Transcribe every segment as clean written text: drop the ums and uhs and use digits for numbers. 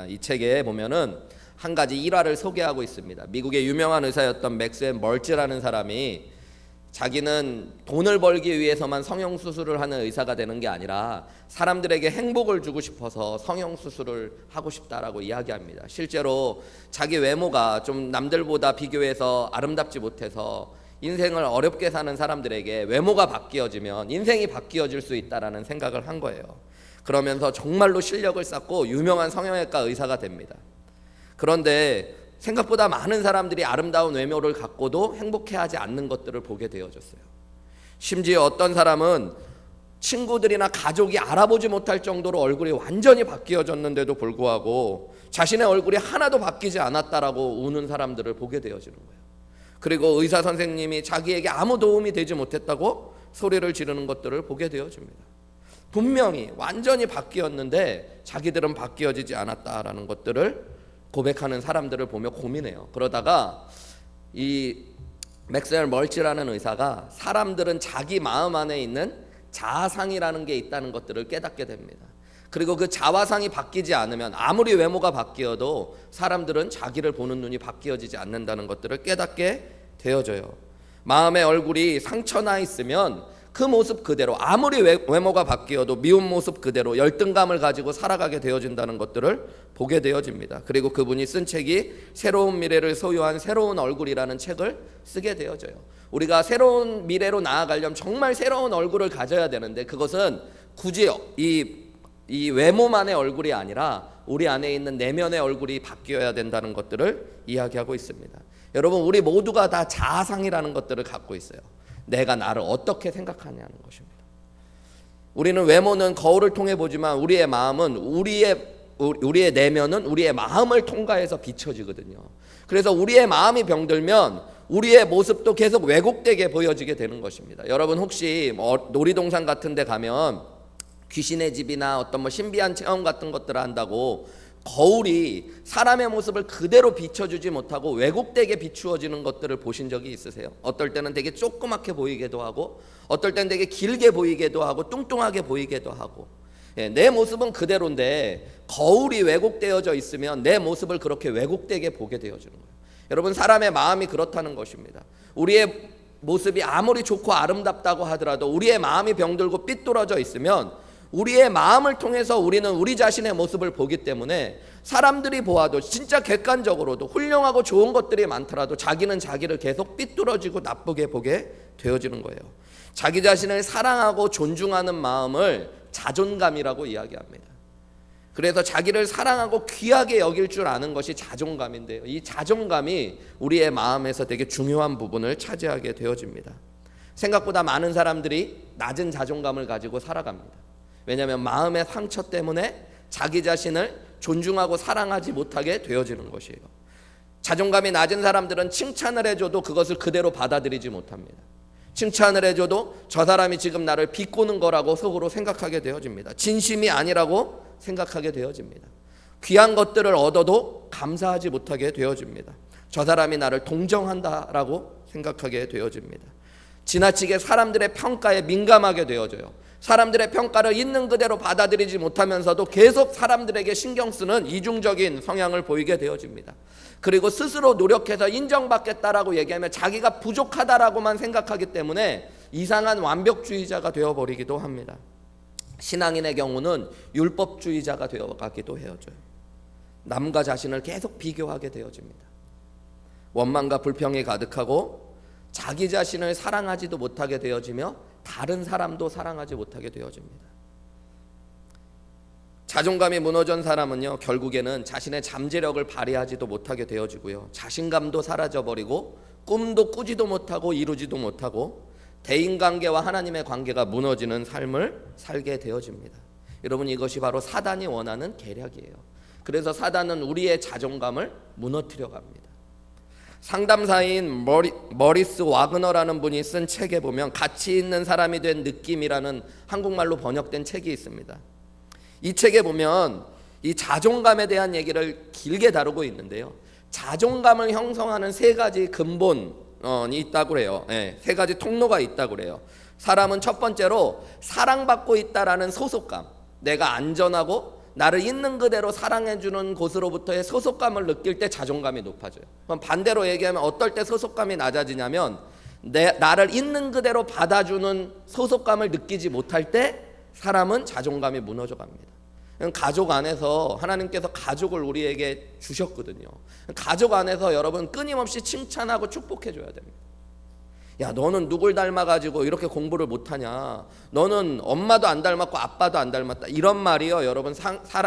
이 책에 보면은 한 가지 일화를 소개하고 있습니다. 미국의 유명한 의사였던 맥스웰 멀츠라는 사람이 자기는 돈을 벌기 위해서만 성형수술을 하는 의사가 되는 게 아니라 사람들에게 행복을 주고 싶어서 성형수술을 하고 싶다라고 이야기합니다. 실제로 자기 외모가 좀 남들보다 비교해서 아름답지 못해서 인생을 어렵게 사는 사람들에게 외모가 바뀌어지면 인생이 바뀌어질 수 있다라는 생각을 한 거예요. 그러면서 정말로 실력을 쌓고 유명한 성형외과 의사가 됩니다. 그런데 생각보다 많은 사람들이 아름다운 외모를 갖고도 행복해하지 않는 것들을 보게 되어졌어요. 심지어 어떤 사람은 친구들이나 가족이 알아보지 못할 정도로 얼굴이 완전히 바뀌어졌는데도 불구하고 자신의 얼굴이 하나도 바뀌지 않았다라고 우는 사람들을 보게 되어지는 거예요. 그리고 의사 선생님이 자기에게 아무 도움이 되지 못했다고 소리를 지르는 것들을 보게 되어집니다. 분명히 완전히 바뀌었는데 자기들은 바뀌어지지 않았다라는 것들을 고백하는 사람들을 보며 고민해요. 그러다가 이 맥스웰 멀치라는 의사가 사람들은 자기 마음 안에 있는 자아상이라는 게 있다는 것들을 깨닫게 됩니다. 그리고 그 자아상이 바뀌지 않으면 아무리 외모가 바뀌어도 사람들은 자기를 보는 눈이 바뀌어지지 않는다는 것들을 깨닫게 되어져요. 마음의 얼굴이 상처나 있으면 그 모습 그대로 아무리 외모가 바뀌어도 미운 모습 그대로 열등감을 가지고 살아가게 되어진다는 것들을 보게 되어집니다. 그리고 그분이 쓴 책이 새로운 미래를 소유한 새로운 얼굴이라는 책을 쓰게 되어져요. 우리가 새로운 미래로 나아가려면 정말 새로운 얼굴을 가져야 되는데 그것은 굳이 이 외모만의 얼굴이 아니라 우리 안에 있는 내면의 얼굴이 바뀌어야 된다는 것들을 이야기하고 있습니다. 여러분, 우리 모두가 다 자아상이라는 것들을 갖고 있어요. 내가 나를 어떻게 생각하냐는 것입니다. 우리는 외모는 거울을 통해 보지만 우리의 마음은 우리의 내면은 우리의 마음을 통과해서 비춰지거든요. 그래서 우리의 마음이 병들면 우리의 모습도 계속 왜곡되게 보여지게 되는 것입니다. 여러분 혹시 놀이동산 같은 데 가면 귀신의 집이나 어떤 신비한 체험 같은 것들을 한다고 거울이 사람의 모습을 그대로 비춰주지 못하고 왜곡되게 비추어지는 것들을 보신 적이 있으세요? 어떨 때는 되게 조그맣게 보이기도 하고 어떨 때는 되게 길게 보이기도 하고 뚱뚱하게 보이기도 하고 내 모습은 그대로인데 거울이 왜곡되어져 있으면 내 모습을 그렇게 왜곡되게 보게 되어지는 거예요. 여러분, 사람의 마음이 그렇다는 것입니다. 우리의 모습이 아무리 좋고 아름답다고 하더라도 우리의 마음이 병들고 삐뚤어져 있으면 우리의 마음을 통해서 우리는 우리 자신의 모습을 보기 때문에 사람들이 보아도 진짜 객관적으로도 훌륭하고 좋은 것들이 많더라도 자기는 자기를 계속 삐뚤어지고 나쁘게 보게 되어지는 거예요. 자기 자신을 사랑하고 존중하는 마음을 자존감이라고 이야기합니다. 그래서 자기를 사랑하고 귀하게 여길 줄 아는 것이 자존감인데요. 이 자존감이 우리의 마음에서 되게 중요한 부분을 차지하게 되어집니다. 생각보다 많은 사람들이 낮은 자존감을 가지고 살아갑니다. 왜냐하면 마음의 상처 때문에 자기 자신을 존중하고 사랑하지 못하게 되어지는 것이에요. 자존감이 낮은 사람들은 칭찬을 해줘도 그것을 그대로 받아들이지 못합니다. 칭찬을 해줘도 저 사람이 지금 나를 비꼬는 거라고 속으로 생각하게 되어집니다. 진심이 아니라고 생각하게 되어집니다. 귀한 것들을 얻어도 감사하지 못하게 되어집니다. 저 사람이 나를 동정한다라고 생각하게 되어집니다. 지나치게 사람들의 평가에 민감하게 되어져요. 사람들의 평가를 있는 그대로 받아들이지 못하면서도 계속 사람들에게 신경 쓰는 이중적인 성향을 보이게 되어집니다. 그리고 스스로 노력해서 인정받겠다라고 얘기하면 자기가 부족하다라고만 생각하기 때문에 이상한 완벽주의자가 되어버리기도 합니다. 신앙인의 경우는 율법주의자가 되어가기도 해요죠. 남과 자신을 계속 비교하게 되어집니다. 원망과 불평이 가득하고 자기 자신을 사랑하지도 못하게 되어지며 다른 사람도 사랑하지 못하게 되어집니다. 자존감이 무너진 사람은요, 결국에는 자신의 잠재력을 발휘하지도 못하게 되어지고요, 자신감도 사라져버리고 꿈도 꾸지도 못하고 이루지도 못하고 대인관계와 하나님의 관계가 무너지는 삶을 살게 되어집니다. 여러분, 이것이 바로 사단이 원하는 계략이에요. 그래서 사단은 우리의 자존감을 무너뜨려 갑니다. 상담사인 머리스 와그너라는 분이 쓴 책에 보면 가치 있는 사람이 된 느낌이라는 한국말로 번역된 책이 있습니다. 이 책에 보면 이 자존감에 대한 얘기를 길게 다루고 있는데요, 자존감을 형성하는 세 가지 근본이 있다고 그래요. 세 가지 통로가 있다고 그래요. 사람은 첫 번째로 사랑받고 있다라는 소속감, 내가 안전하고 나를 있는 그대로 사랑해주는 곳으로부터의 소속감을 느낄 때 자존감이 높아져요. 그럼 반대로 얘기하면 어떨 때 소속감이 낮아지냐면 나를 있는 그대로 받아주는 소속감을 느끼지 못할 때 사람은 자존감이 무너져 갑니다. 가족 안에서 하나님께서 가족을 우리에게 주셨거든요. 가족 안에서 여러분 끊임없이 칭찬하고 축복해 줘야 됩니다. 야, 너는 누굴 닮아가지고 이렇게 공부를 못하냐, 너는 엄마도 안 닮았고 아빠도 안 닮았다, 이런 말이요 여러분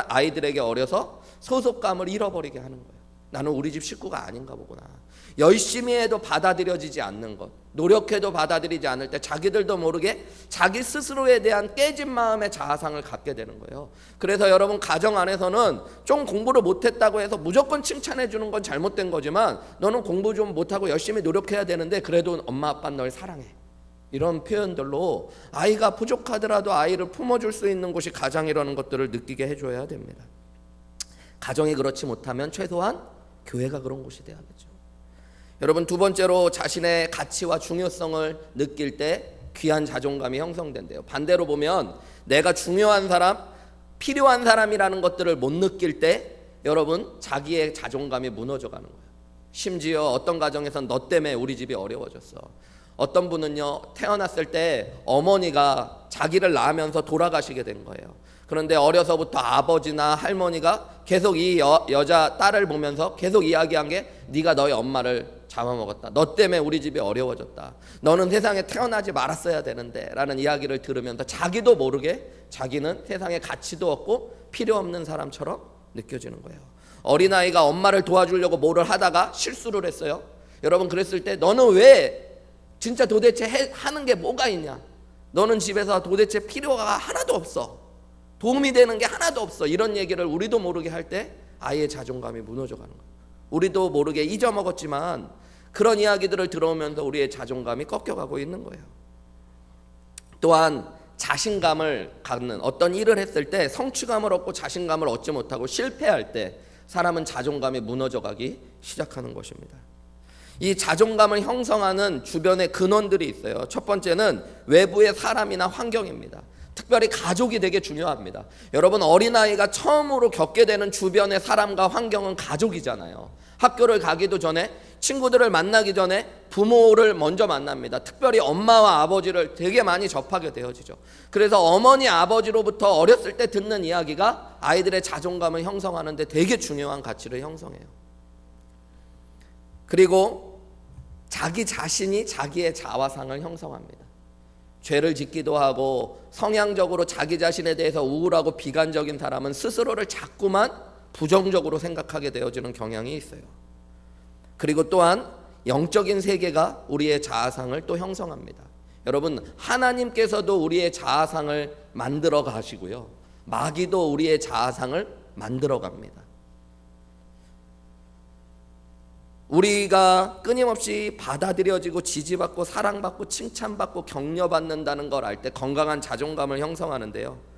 아이들에게 어려서 소속감을 잃어버리게 하는 거예요. 나는 우리 집 식구가 아닌가 보구나. 열심히 해도 받아들여지지 않는 것, 노력해도 받아들이지 않을 때 자기들도 모르게 자기 스스로에 대한 깨진 마음의 자아상을 갖게 되는 거예요. 그래서 여러분 가정 안에서는 좀 공부를 못했다고 해서 무조건 칭찬해 주는 건 잘못된 거지만, 너는 공부 좀 못하고 열심히 노력해야 되는데 그래도 엄마 아빠는 널 사랑해, 이런 표현들로 아이가 부족하더라도 아이를 품어줄 수 있는 곳이 가정이라는 것들을 느끼게 해줘야 됩니다. 가정이 그렇지 못하면 최소한 교회가 그런 곳이 돼야겠죠. 여러분, 두 번째로 자신의 가치와 중요성을 느낄 때 귀한 자존감이 형성된대요. 반대로 보면 내가 중요한 사람, 필요한 사람이라는 것들을 못 느낄 때 여러분 자기의 자존감이 무너져 가는 거예요. 심지어 어떤 가정에선 너 때문에 우리 집이 어려워졌어. 어떤 분은요, 태어났을 때 어머니가 자기를 낳으면서 돌아가시게 된 거예요. 그런데 어려서부터 아버지나 할머니가 계속 이 여자 딸을 보면서 계속 이야기한 게, 네가 너희 엄마를 잡아먹었다, 너 때문에 우리 집이 어려워졌다, 너는 세상에 태어나지 말았어야 되는데 라는 이야기를 들으면서 자기도 모르게 자기는 세상에 가치도 없고 필요 없는 사람처럼 느껴지는 거예요. 어린아이가 엄마를 도와주려고 뭐를 하다가 실수를 했어요. 여러분, 그랬을 때 너는 왜 진짜 도대체 하는 게 뭐가 있냐, 너는 집에서 도대체 필요가 하나도 없어, 도움이 되는 게 하나도 없어, 이런 얘기를 우리도 모르게 할 때 아이의 자존감이 무너져 가는 거예요. 우리도 모르게 잊어먹었지만 그런 이야기들을 들어오면서 우리의 자존감이 꺾여가고 있는 거예요. 또한 자신감을 갖는, 어떤 일을 했을 때 성취감을 얻고 자신감을 얻지 못하고 실패할 때 사람은 자존감이 무너져가기 시작하는 것입니다. 이 자존감을 형성하는 주변의 근원들이 있어요. 첫 번째는 외부의 사람이나 환경입니다. 특별히 가족이 되게 중요합니다. 여러분, 어린아이가 처음으로 겪게 되는 주변의 사람과 환경은 가족이잖아요. 학교를 가기도 전에, 친구들을 만나기 전에 부모를 먼저 만납니다. 특별히 엄마와 아버지를 되게 많이 접하게 되어지죠. 그래서 어머니 아버지로부터 어렸을 때 듣는 이야기가 아이들의 자존감을 형성하는 데 되게 중요한 가치를 형성해요. 그리고 자기 자신이 자기의 자화상을 형성합니다. 죄를 짓기도 하고 성향적으로 자기 자신에 대해서 우울하고 비관적인 사람은 스스로를 자꾸만 부정적으로 생각하게 되어지는 경향이 있어요. 그리고 또한 영적인 세계가 우리의 자아상을 또 형성합니다. 여러분, 하나님께서도 우리의 자아상을 만들어 가시고요, 마귀도 우리의 자아상을 만들어 갑니다. 우리가 끊임없이 받아들여지고 지지받고 사랑받고 칭찬받고 격려받는다는 걸 알 때 건강한 자존감을 형성하는데요,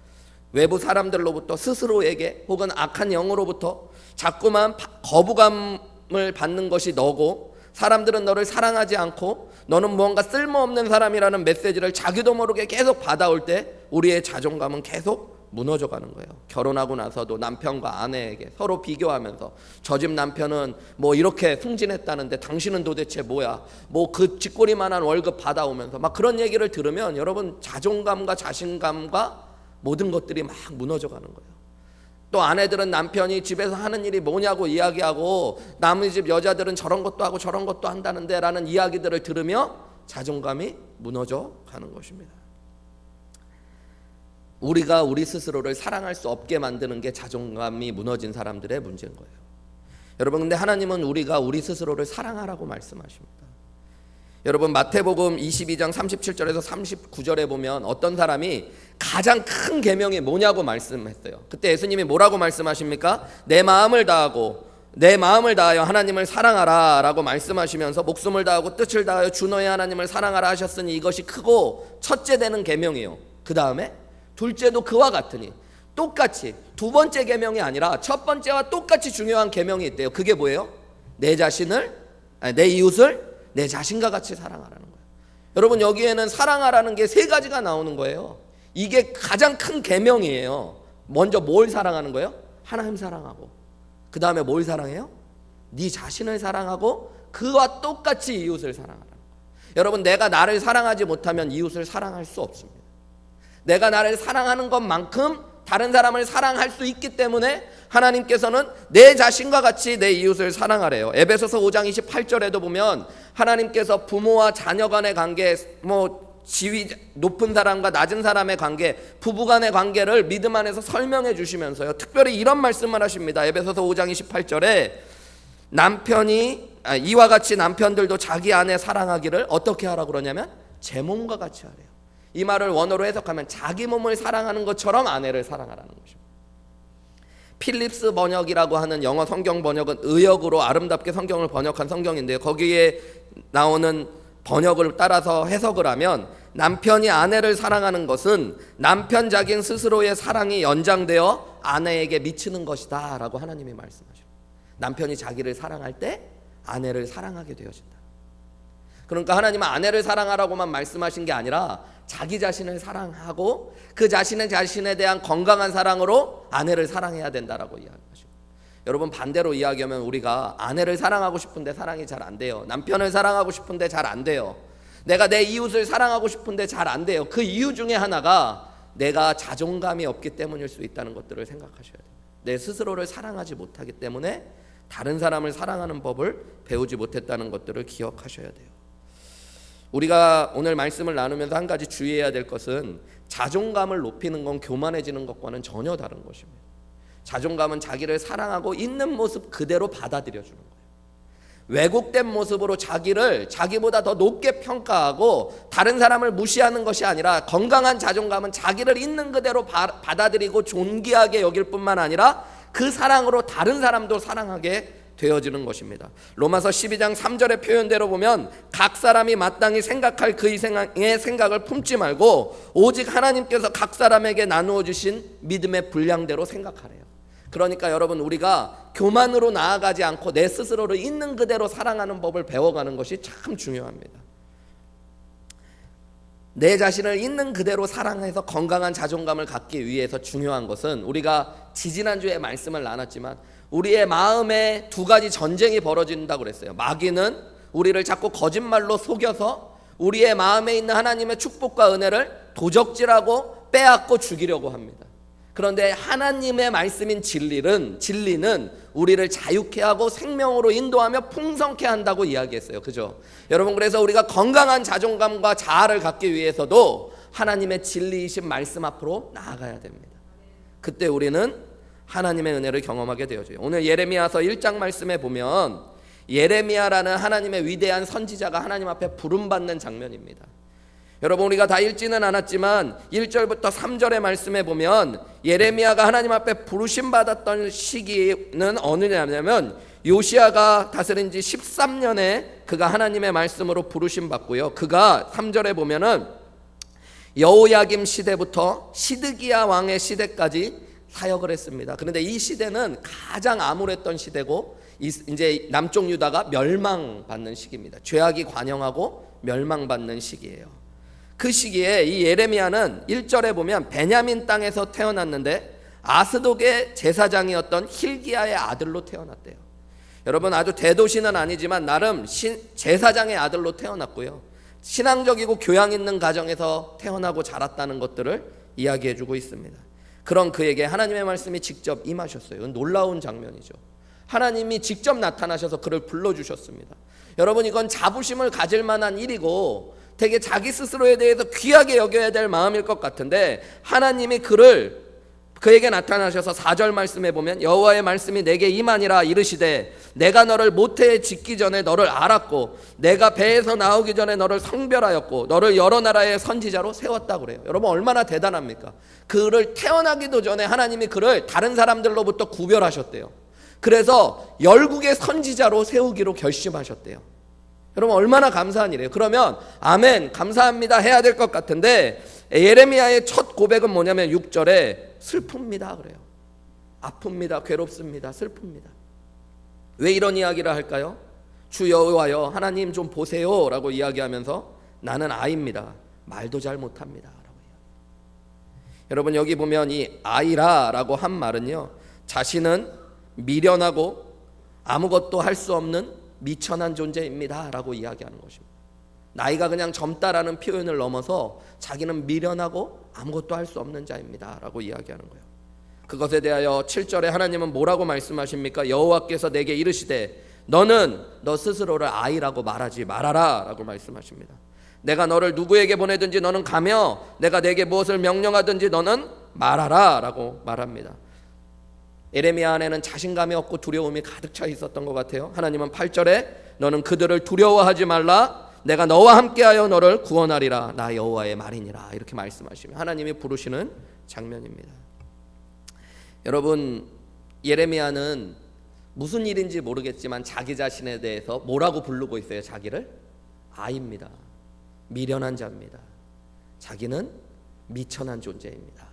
외부 사람들로부터, 스스로에게 혹은 악한 영으로부터 자꾸만 거부감을 받는 것이 너고, 사람들은 너를 사랑하지 않고 너는 무언가 쓸모없는 사람이라는 메시지를 자기도 모르게 계속 받아올 때 우리의 자존감은 계속 무너져 가는 거예요. 결혼하고 나서도 남편과 아내에게 서로 비교하면서, 저 집 남편은 뭐 이렇게 승진했다는데 당신은 도대체 뭐야, 뭐 그 쥐꼬리만한 월급 받아오면서 막 그런 얘기를 들으면 여러분 자존감과 자신감과 모든 것들이 막 무너져 가는 거예요. 또 아내들은 남편이 집에서 하는 일이 뭐냐고 이야기하고, 남의 집 여자들은 저런 것도 하고 저런 것도 한다는데 라는 이야기들을 들으며 자존감이 무너져 가는 것입니다. 우리가 우리 스스로를 사랑할 수 없게 만드는 게 자존감이 무너진 사람들의 문제인 거예요. 여러분, 근데 하나님은 우리가 우리 스스로를 사랑하라고 말씀하십니다. 여러분, 마태복음 22장 37절에서 39절에 보면 어떤 사람이 가장 큰 계명이 뭐냐고 말씀했어요. 그때 예수님이 뭐라고 말씀하십니까? 내 마음을 다하여 하나님을 사랑하라 라고 말씀하시면서, 목숨을 다하고 뜻을 다하여 주 너의 하나님을 사랑하라 하셨으니 이것이 크고 첫째 되는 계명이요, 그 다음에 둘째도 그와 같으니, 똑같이 두 번째 계명이 아니라 첫 번째와 똑같이 중요한 계명이 있대요. 그게 뭐예요? 내 이웃을 내 자신과 같이 사랑하라는 거예요. 여러분, 여기에는 사랑하라는 게 세 가지가 나오는 거예요. 이게 가장 큰 계명이에요. 먼저 뭘 사랑하는 거예요? 하나님 사랑하고, 그 다음에 뭘 사랑해요? 네 자신을 사랑하고 그와 똑같이 이웃을 사랑하라는 거예요. 여러분, 내가 나를 사랑하지 못하면 이웃을 사랑할 수 없습니다. 내가 나를 사랑하는 것만큼 다른 사람을 사랑할 수 있기 때문에 하나님께서는 내 자신과 같이 내 이웃을 사랑하래요. 에베소서 5장 28절에도 보면 하나님께서 부모와 자녀 간의 관계, 지위 높은 사람과 낮은 사람의 관계, 부부 간의 관계를 믿음 안에서 설명해 주시면서요, 특별히 이런 말씀을 하십니다. 에베소서 5장 28절에 이와 같이 남편들도 자기 아내 사랑하기를 어떻게 하라고 그러냐면 제 몸과 같이 하래요. 이 말을 원어로 해석하면 자기 몸을 사랑하는 것처럼 아내를 사랑하라는 것입니다. 필립스 번역이라고 하는 영어 성경 번역은 의역으로 아름답게 성경을 번역한 성경인데요, 거기에 나오는 번역을 따라서 해석을 하면 남편이 아내를 사랑하는 것은 남편 자긴 스스로의 사랑이 연장되어 아내에게 미치는 것이다 라고 하나님이 말씀하십니다. 남편이 자기를 사랑할 때 아내를 사랑하게 되어진다. 그러니까 하나님은 아내를 사랑하라고만 말씀하신 게 아니라 자기 자신을 사랑하고 그 자신에 대한 건강한 사랑으로 아내를 사랑해야 된다라고 이야기하십니다. 여러분, 반대로 이야기하면 우리가 아내를 사랑하고 싶은데 사랑이 잘 안 돼요. 남편을 사랑하고 싶은데 잘 안 돼요. 내가 내 이웃을 사랑하고 싶은데 잘 안 돼요. 그 이유 중에 하나가 내가 자존감이 없기 때문일 수 있다는 것들을 생각하셔야 돼요. 내 스스로를 사랑하지 못하기 때문에 다른 사람을 사랑하는 법을 배우지 못했다는 것들을 기억하셔야 돼요. 우리가 오늘 말씀을 나누면서 한 가지 주의해야 될 것은 자존감을 높이는 건 교만해지는 것과는 전혀 다른 것입니다. 자존감은 자기를 사랑하고 있는 모습 그대로 받아들여주는 거예요. 왜곡된 모습으로 자기를 자기보다 더 높게 평가하고 다른 사람을 무시하는 것이 아니라, 건강한 자존감은 자기를 있는 그대로 받아들이고 존귀하게 여길 뿐만 아니라 그 사랑으로 다른 사람도 사랑하게 되어지는 것입니다. 로마서 12장 3절의 표현대로 보면 각 사람이 마땅히 생각할 그 이상의 생각을 품지 말고 오직 하나님께서 각 사람에게 나누어 주신 믿음의 분량대로 생각하래요. 그러니까 여러분, 우리가 교만으로 나아가지 않고 내 스스로를 있는 그대로 사랑하는 법을 배워가는 것이 참 중요합니다. 내 자신을 있는 그대로 사랑해서 건강한 자존감을 갖기 위해서 중요한 것은, 우리가 지지난주에 말씀을 나눴지만 우리의 마음에 두 가지 전쟁이 벌어진다고 그랬어요. 마귀는 우리를 자꾸 거짓말로 속여서 우리의 마음에 있는 하나님의 축복과 은혜를 도적질하고 빼앗고 죽이려고 합니다. 그런데 하나님의 말씀인 진리는 우리를 자유케 하고 생명으로 인도하며 풍성케 한다고 이야기했어요. 그죠? 여러분, 그래서 우리가 건강한 자존감과 자아를 갖기 위해서도 하나님의 진리이신 말씀 앞으로 나아가야 됩니다. 그때 우리는 하나님의 은혜를 경험하게 되어져요. 오늘 예레미야서 1장 말씀에 보면 예레미야라는 하나님의 위대한 선지자가 하나님 앞에 부름받는 장면입니다. 여러분, 우리가 다 읽지는 않았지만 1절부터 3절의 말씀에 보면 예레미야가 하나님 앞에 부르심 받았던 시기는 어느냐면 요시야가 다스린 지 13년에 그가 하나님의 말씀으로 부르심 받고요, 그가 3절에 보면은 여호야김 시대부터 시드기야 왕의 시대까지 사역을 했습니다. 그런데 이 시대는 가장 암울했던 시대고 이제 남쪽 유다가 멸망받는 시기입니다. 죄악이 관영하고 멸망받는 시기예요. 그 시기에 이 예레미야는 1절에 보면 베냐민 땅에서 태어났는데 아스독의 제사장이었던 힐기야의 아들로 태어났대요. 여러분, 아주 대도시는 아니지만 나름 제사장의 아들로 태어났고요, 신앙적이고 교양 있는 가정에서 태어나고 자랐다는 것들을 이야기해주고 있습니다. 그런 그에게 하나님의 말씀이 직접 임하셨어요. 놀라운 장면이죠. 하나님이 직접 나타나셔서 그를 불러주셨습니다. 여러분, 이건 자부심을 가질 만한 일이고 되게 자기 스스로에 대해서 귀하게 여겨야 될 마음일 것 같은데, 하나님이 그에게 나타나셔서 4절 말씀에 보면 여호와의 말씀이 내게 임하니라 이르시되 내가 너를 모태에 짓기 전에 너를 알았고 내가 배에서 나오기 전에 너를 성별하였고 너를 여러 나라의 선지자로 세웠다고 그래요. 여러분, 얼마나 대단합니까? 그를 태어나기도 전에 하나님이 그를 다른 사람들로부터 구별하셨대요. 그래서 열국의 선지자로 세우기로 결심하셨대요. 여러분, 얼마나 감사한 일이에요. 그러면 아멘, 감사합니다 해야 될 것 같은데, 예레미야의 첫 고백은 뭐냐면 6절에 슬픕니다 그래요. 아픕니다, 괴롭습니다, 슬픕니다. 왜 이런 이야기를 할까요? 주 여호와여, 하나님 좀 보세요 라고 이야기하면서 나는 아이입니다, 말도 잘 못합니다 라고 이야기해요. 여러분 여기 보면 이 아이라라고 한 말은요, 자신은 미련하고 아무것도 할 수 없는 미천한 존재입니다 라고 이야기하는 것입니다. 나이가 그냥 젊다라는 표현을 넘어서 자기는 미련하고 아무것도 할 수 없는 자입니다 라고 이야기하는 거예요. 그것에 대하여 7절에 하나님은 뭐라고 말씀하십니까? 여호와께서 내게 이르시되 너는 너 스스로를 아이라고 말하지 말아라 라고 말씀하십니다. 내가 너를 누구에게 보내든지 너는 가며 내가 내게 무엇을 명령하든지 너는 말하라 라고 말합니다. 예레미야 안에는 자신감이 없고 두려움이 가득 차 있었던 것 같아요. 하나님은 8절에 너는 그들을 두려워하지 말라, 내가 너와 함께하여 너를 구원하리라, 나 여호와의 말이니라, 이렇게 말씀하시며 하나님이 부르시는 장면입니다. 여러분, 예레미야는 무슨 일인지 모르겠지만 자기 자신에 대해서 뭐라고 부르고 있어요? 자기를 아이입니다. 미련한 자입니다. 자기는 미천한 존재입니다.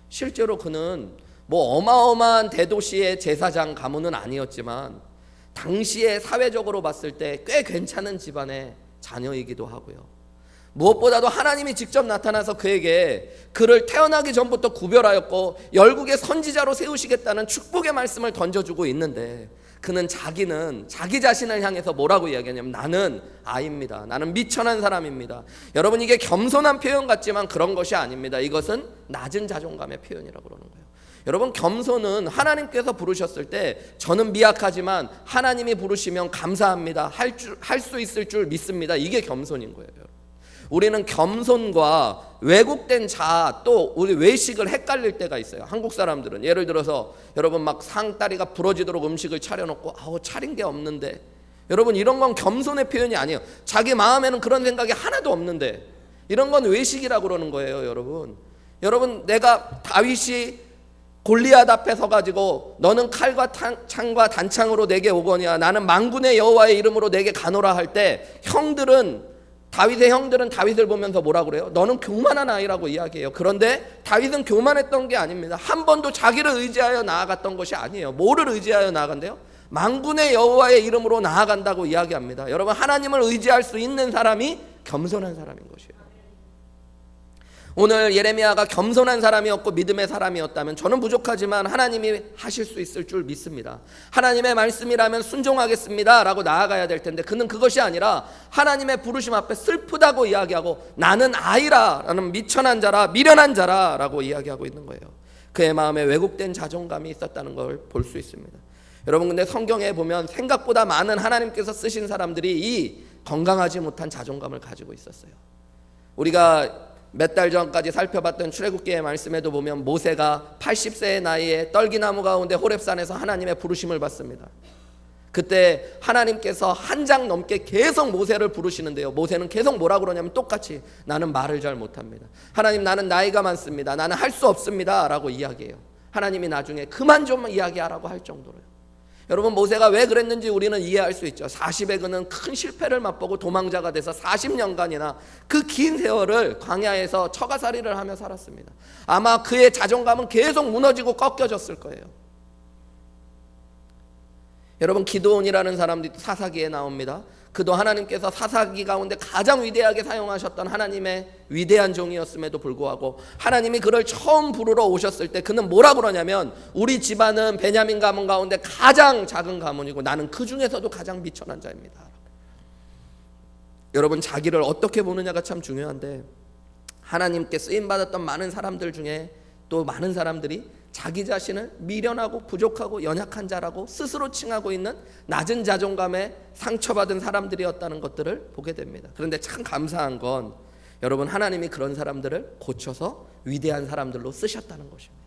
실제로 그는 뭐 어마어마한 대도시의 제사장 가문은 아니었지만 당시에 사회적으로 봤을 때 꽤 괜찮은 집안의 자녀이기도 하고요. 무엇보다도 하나님이 직접 나타나서 그를 태어나기 전부터 구별하였고 열국의 선지자로 세우시겠다는 축복의 말씀을 던져주고 있는데, 그는 자기 자신을 향해서 뭐라고 이야기하냐면 나는 아이입니다. 나는 미천한 사람입니다. 여러분, 이게 겸손한 표현 같지만 그런 것이 아닙니다. 이것은 낮은 자존감의 표현이라고 그러는 거예요. 여러분, 겸손은 하나님께서 부르셨을 때 저는 미약하지만 하나님이 부르시면 감사합니다, 할 수 있을 줄 믿습니다, 이게 겸손인 거예요. 우리는 겸손과 왜곡된 자아, 또 우리 외식을 헷갈릴 때가 있어요. 한국 사람들은 예를 들어서 여러분 막 상다리가 부러지도록 음식을 차려놓고 차린 게 없는데, 여러분 이런 건 겸손의 표현이 아니에요. 자기 마음에는 그런 생각이 하나도 없는데 이런 건 외식이라고 그러는 거예요. 여러분 내가 다윗이 골리앗 앞에 서가지고 너는 칼과 창과 단창으로 내게 오거니와 나는 만군의 여호와의 이름으로 내게 가노라 할 때 다윗의 형들은 다윗을 보면서 뭐라 그래요? 너는 교만한 아이라고 이야기해요. 그런데 다윗은 교만했던 게 아닙니다. 한 번도 자기를 의지하여 나아갔던 것이 아니에요. 뭐를 의지하여 나아간대요? 만군의 여호와의 이름으로 나아간다고 이야기합니다. 여러분, 하나님을 의지할 수 있는 사람이 겸손한 사람인 것이에요. 오늘 예레미야가 겸손한 사람이었고 믿음의 사람이었다면 저는 부족하지만 하나님이 하실 수 있을 줄 믿습니다. 하나님의 말씀이라면 순종하겠습니다 라고 나아가야 될 텐데, 그는 그것이 아니라 하나님의 부르심 앞에 슬프다고 이야기하고 나는 아이라, 나는 미천한 자라, 미련한 자라 라고 이야기하고 있는 거예요. 그의 마음에 왜곡된 자존감이 있었다는 걸 볼 수 있습니다. 여러분, 근데 성경에 보면 생각보다 많은 하나님께서 쓰신 사람들이 이 건강하지 못한 자존감을 가지고 있었어요. 우리가 몇 달 전까지 살펴봤던 출애굽기의 말씀에도 보면 모세가 80세의 나이에 떨기나무 가운데 호렙산에서 하나님의 부르심을 받습니다. 그때 하나님께서 한 장 넘게 계속 모세를 부르시는데요, 모세는 계속 뭐라고 그러냐면 똑같이 나는 말을 잘 못합니다. 하나님, 나는 나이가 많습니다. 나는 할 수 없습니다 라고 이야기해요. 하나님이 나중에 그만 좀 이야기하라고 할 정도로요. 여러분, 모세가 왜 그랬는지 우리는 이해할 수 있죠. 40에 그는 큰 실패를 맛보고 도망자가 돼서 40년간이나 그 긴 세월을 광야에서 처가살이를 하며 살았습니다. 아마 그의 자존감은 계속 무너지고 꺾여졌을 거예요. 여러분, 기드온이라는 사람도 사사기에 나옵니다. 그도 하나님께서 사사기 가운데 가장 위대하게 사용하셨던 하나님의 위대한 종이었음에도 불구하고 하나님이 그를 처음 부르러 오셨을 때 그는 뭐라 그러냐면 우리 집안은 베냐민 가문 가운데 가장 작은 가문이고 나는 그 중에서도 가장 미천한 자입니다. 여러분, 자기를 어떻게 보느냐가 참 중요한데, 하나님께 쓰임받았던 많은 사람들 중에 또 많은 사람들이 자기 자신을 미련하고 부족하고 연약한 자라고 스스로 칭하고 있는 낮은 자존감에 상처받은 사람들이었다는 것들을 보게 됩니다. 그런데 참 감사한 건 여러분, 하나님이 그런 사람들을 고쳐서 위대한 사람들로 쓰셨다는 것입니다.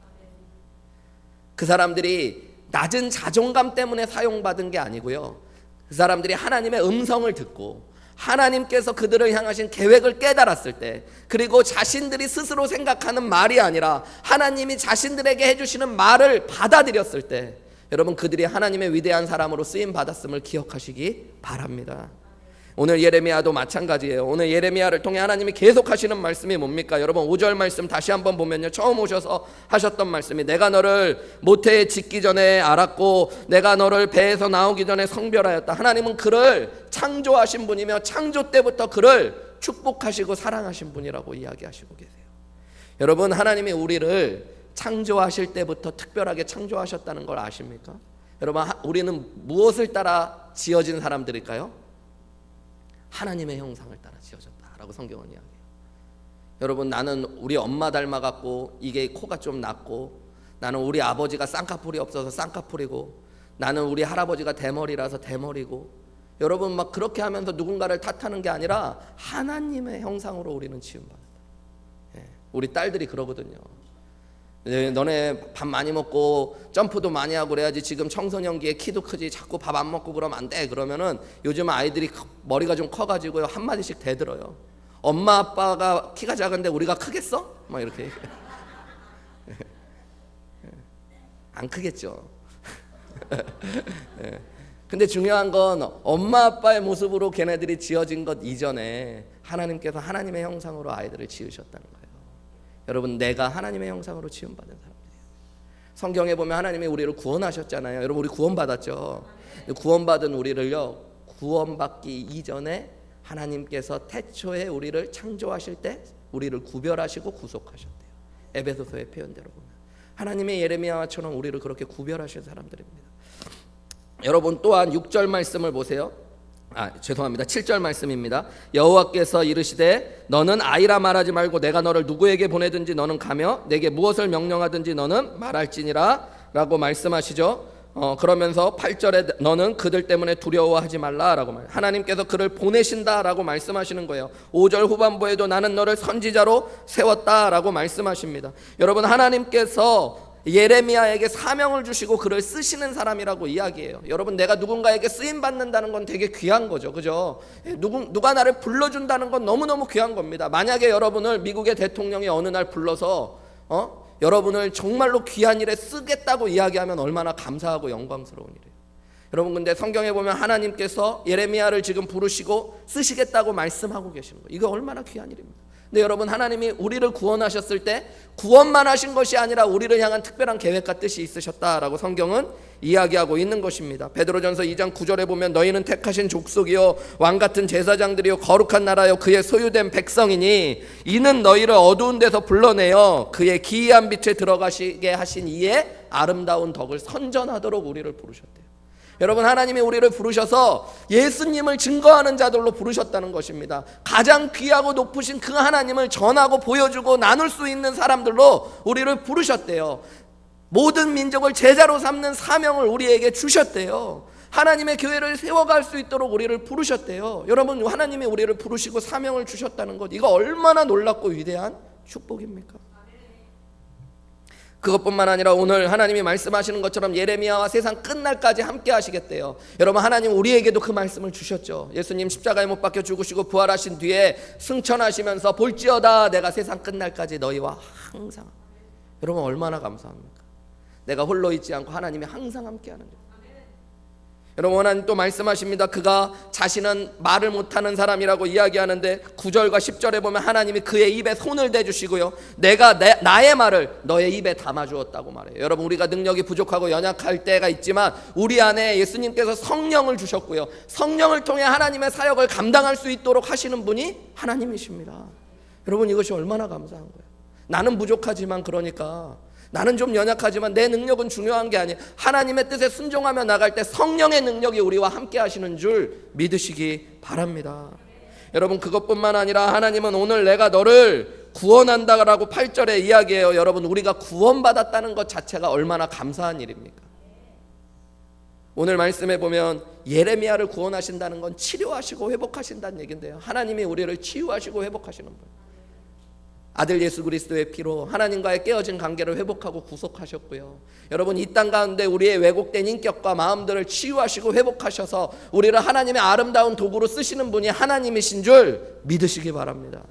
그 사람들이 낮은 자존감 때문에 사용받은 게 아니고요, 그 사람들이 하나님의 음성을 듣고 하나님께서 그들을 향하신 계획을 깨달았을 때, 그리고 자신들이 스스로 생각하는 말이 아니라 하나님이 자신들에게 해주시는 말을 받아들였을 때, 여러분, 그들이 하나님의 위대한 사람으로 쓰임 받았음을 기억하시기 바랍니다. 오늘 예레미야도 마찬가지예요. 오늘 예레미야를 통해 하나님이 계속 하시는 말씀이 뭡니까? 여러분, 5절 말씀 다시 한번 보면요, 처음 오셔서 하셨던 말씀이 내가 너를 모태에 짓기 전에 알았고 내가 너를 배에서 나오기 전에 성별하였다. 하나님은 그를 창조하신 분이며 창조 때부터 그를 축복하시고 사랑하신 분이라고 이야기하시고 계세요. 여러분, 하나님이 우리를 창조하실 때부터 특별하게 창조하셨다는 걸 아십니까? 여러분, 우리는 무엇을 따라 지어진 사람들일까요? 하나님의 형상을 따라 지어졌다라고 성경은 이야기해요. 여러분, 나는 우리 엄마 닮아갖고 이게 코가 좀 낮고, 나는 우리 아버지가 쌍꺼풀이 없어서 쌍꺼풀이고, 나는 우리 할아버지가 대머리라서 대머리고, 여러분 막 그렇게 하면서 누군가를 탓하는 게 아니라 하나님의 형상으로 우리는 지음받았다. 우리 딸들이 그러거든요. 너네 밥 많이 먹고 점프도 많이 하고 그래야지 지금 청소년기에 키도 크지, 자꾸 밥 안 먹고 그러면 안 돼. 그러면은 요즘 아이들이 머리가 좀 커가지고요, 한마디씩 대들어요. 엄마 아빠가 키가 작은데 우리가 크겠어? 막 이렇게. 안 크겠죠. 근데 중요한 건 엄마 아빠의 모습으로 걔네들이 지어진 것 이전에 하나님께서 하나님의 형상으로 아이들을 지으셨다는 거예요. 여러분, 내가 하나님의 형상으로 지음받은 사람들이에요. 성경에 보면 하나님이 우리를 구원하셨잖아요. 여러분, 우리 구원받았죠. 구원받은 우리를요, 구원받기 이전에 하나님께서 태초에 우리를 창조하실 때 우리를 구별하시고 구속하셨대요. 에베소서의 표현대로 보면 하나님의 예레미야처럼 우리를 그렇게 구별하신 사람들입니다. 여러분, 또한 6절 말씀을 보세요. 7절 말씀입니다. 여호와께서 이르시되 너는 아이라 말하지 말고 내가 너를 누구에게 보내든지 너는 가며 내게 무엇을 명령하든지 너는 말할지니라 라고 말씀하시죠. 그러면서 8절에 너는 그들 때문에 두려워하지 말라라고 말해요. 하나님께서 그를 보내신다라고 말씀하시는 거예요. 5절 후반부에도 나는 너를 선지자로 세웠다라고 말씀하십니다. 여러분, 하나님께서 예레미야에게 사명을 주시고 그를 쓰시는 사람이라고 이야기해요. 여러분, 내가 누군가에게 쓰임 받는다는 건 되게 귀한 거죠, 그죠? 누가 나를 불러준다는 건 너무너무 귀한 겁니다. 만약에 여러분을 미국의 대통령이 어느 날 불러서 여러분을 정말로 귀한 일에 쓰겠다고 이야기하면 얼마나 감사하고 영광스러운 일이에요. 여러분, 근데 성경에 보면 하나님께서 예레미야를 지금 부르시고 쓰시겠다고 말씀하고 계시는 거예요. 이거 얼마나 귀한 일입니다. 근데 여러분, 하나님이 우리를 구원하셨을 때 구원만 하신 것이 아니라 우리를 향한 특별한 계획과 뜻이 있으셨다라고 성경은 이야기하고 있는 것입니다. 베드로전서 2장 9절에 보면 너희는 택하신 족속이요 왕같은 제사장들이요 거룩한 나라요 그의 소유된 백성이니 이는 너희를 어두운 데서 불러내어 그의 기이한 빛에 들어가시게 하신 이의 아름다운 덕을 선전하도록 우리를 부르셨대요. 여러분, 하나님이 우리를 부르셔서 예수님을 증거하는 자들로 부르셨다는 것입니다. 가장 귀하고 높으신 그 하나님을 전하고 보여주고 나눌 수 있는 사람들로 우리를 부르셨대요. 모든 민족을 제자로 삼는 사명을 우리에게 주셨대요. 하나님의 교회를 세워갈 수 있도록 우리를 부르셨대요. 여러분, 하나님이 우리를 부르시고 사명을 주셨다는 것, 이거 얼마나 놀랍고 위대한 축복입니까? 그것뿐만 아니라 오늘 하나님이 말씀하시는 것처럼 예레미야와 세상 끝날까지 함께 하시겠대요. 여러분, 하나님 우리에게도 그 말씀을 주셨죠. 예수님 십자가에 못 박혀 죽으시고 부활하신 뒤에 승천하시면서 볼지어다 내가 세상 끝날까지 너희와 항상. 여러분, 얼마나 감사합니까? 내가 홀로 있지 않고 하나님이 항상 함께 하는 것. 여러분, 하나님 또 말씀하십니다. 그가 자신은 말을 못하는 사람이라고 이야기하는데 9절과 10절에 보면 하나님이 그의 입에 손을 대주시고요, 내가 나의 말을 너의 입에 담아주었다고 말해요. 여러분, 우리가 능력이 부족하고 연약할 때가 있지만 우리 안에 예수님께서 성령을 주셨고요, 성령을 통해 하나님의 사역을 감당할 수 있도록 하시는 분이 하나님이십니다. 여러분, 이것이 얼마나 감사한 거예요. 나는 부족하지만, 그러니까 나는 좀 연약하지만 내 능력은 중요한 게 아니에요. 하나님의 뜻에 순종하며 나갈 때 성령의 능력이 우리와 함께 하시는 줄 믿으시기 바랍니다. 여러분, 그것뿐만 아니라 하나님은 오늘 내가 너를 구원한다라고 8절에 이야기해요. 여러분, 우리가 구원받았다는 것 자체가 얼마나 감사한 일입니까? 오늘 말씀에 보면 예레미야를 구원하신다는 건 치료하시고 회복하신다는 얘기인데요, 하나님이 우리를 치유하시고 회복하시는 거예요. 아들 예수 그리스도의 피로 하나님과의 깨어진 관계를 회복하고 구속하셨고요, 여러분, 이 땅 가운데 우리의 왜곡된 인격과 마음들을 치유하시고 회복하셔서 우리를 하나님의 아름다운 도구로 쓰시는 분이 하나님이신 줄 믿으시기 바랍니다.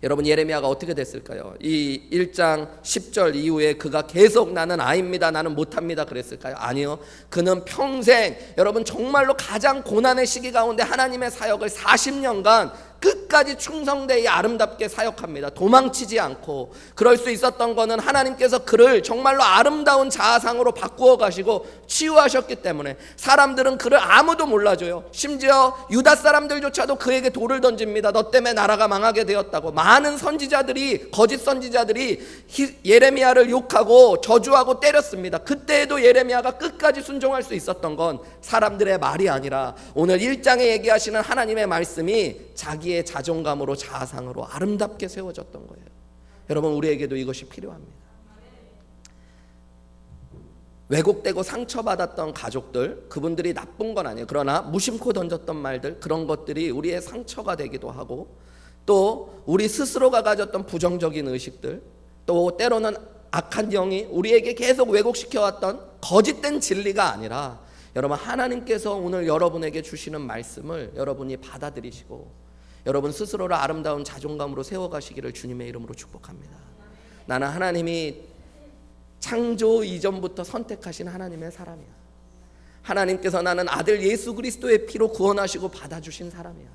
여러분, 예레미야가 어떻게 됐을까요? 이 1장 10절 이후에 그가 계속 나는 아입니다, 나는 못합니다 그랬을까요? 아니요. 그는 평생, 여러분, 정말로 가장 고난의 시기 가운데 하나님의 사역을 40년간 끝까지 충성되이 아름답게 사역합니다. 도망치지 않고. 그럴 수 있었던 거는 하나님께서 그를 정말로 아름다운 자아상으로 바꾸어 가시고 치유하셨기 때문에. 사람들은 그를 아무도 몰라줘요. 심지어 유다 사람들조차도 그에게 돌을 던집니다. 너 때문에 나라가 망하게 되었다고. 많은 선지자들이, 거짓 선지자들이 예레미야를 욕하고 저주하고 때렸습니다. 그때에도 예레미야가 끝까지 순종할 수 있었던 건 사람들의 말이 아니라 오늘 1장에 얘기하시는 하나님의 말씀이 자기의 자존감으로 자아상으로 아름답게 세워졌던 거예요. 여러분, 우리에게도 이것이 필요합니다. 왜곡되고 상처받았던 가족들, 그분들이 나쁜 건 아니에요. 그러나 무심코 던졌던 말들, 그런 것들이 우리의 상처가 되기도 하고, 또 우리 스스로가 가졌던 부정적인 의식들, 또 때로는 악한 영이 우리에게 계속 왜곡시켜왔던 거짓된 진리가 아니라, 여러분, 하나님께서 오늘 여러분에게 주시는 말씀을 여러분이 받아들이시고 여러분 스스로를 아름다운 자존감으로 세워가시기를 주님의 이름으로 축복합니다. 나는 하나님이 창조 이전부터 선택하신 하나님의 사람이야. 하나님께서 나는 아들 예수 그리스도의 피로 구원하시고 받아주신 사람이야.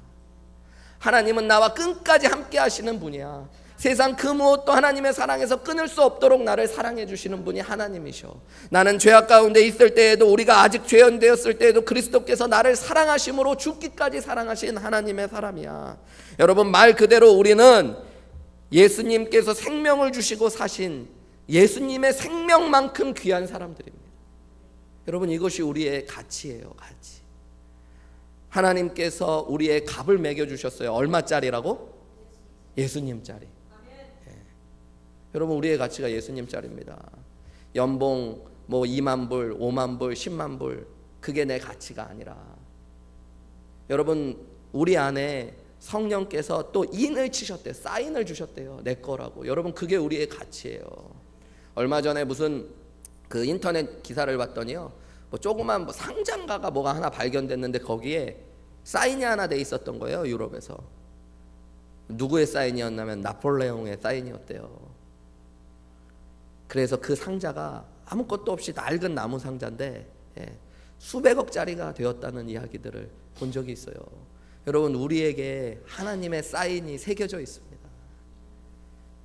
하나님은 나와 끝까지 함께 하시는 분이야. 세상 그 무엇도 하나님의 사랑에서 끊을 수 없도록 나를 사랑해 주시는 분이 하나님이셔. 나는 죄악 가운데 있을 때에도, 우리가 아직 죄인되었을 때에도 그리스도께서 나를 사랑하심으로 죽기까지 사랑하신 하나님의 사람이야. 여러분, 말 그대로 우리는 예수님께서 생명을 주시고 사신 예수님의 생명만큼 귀한 사람들입니다. 여러분, 이것이 우리의 가치예요. 가치. 하나님께서 우리의 값을 매겨주셨어요. 얼마짜리라고? 예수님짜리. 여러분, 우리의 가치가 예수님짜리입니다. 연봉 2만 불, 5만 불, 10만 불, 그게 내 가치가 아니라, 여러분, 우리 안에 성령께서 또 인을 치셨대요. 사인을 주셨대요. 내 거라고. 여러분, 그게 우리의 가치예요. 얼마 전에 무슨 그 인터넷 기사를 봤더니요, 조그만 상장가가 뭐가 하나 발견됐는데 거기에 사인이 하나 돼 있었던 거예요. 유럽에서. 누구의 사인이었냐면 나폴레옹의 사인이었대요. 그래서 그 상자가 아무것도 없이 낡은 나무 상자인데 수백억짜리가 되었다는 이야기들을 본 적이 있어요. 여러분, 우리에게 하나님의 사인이 새겨져 있습니다.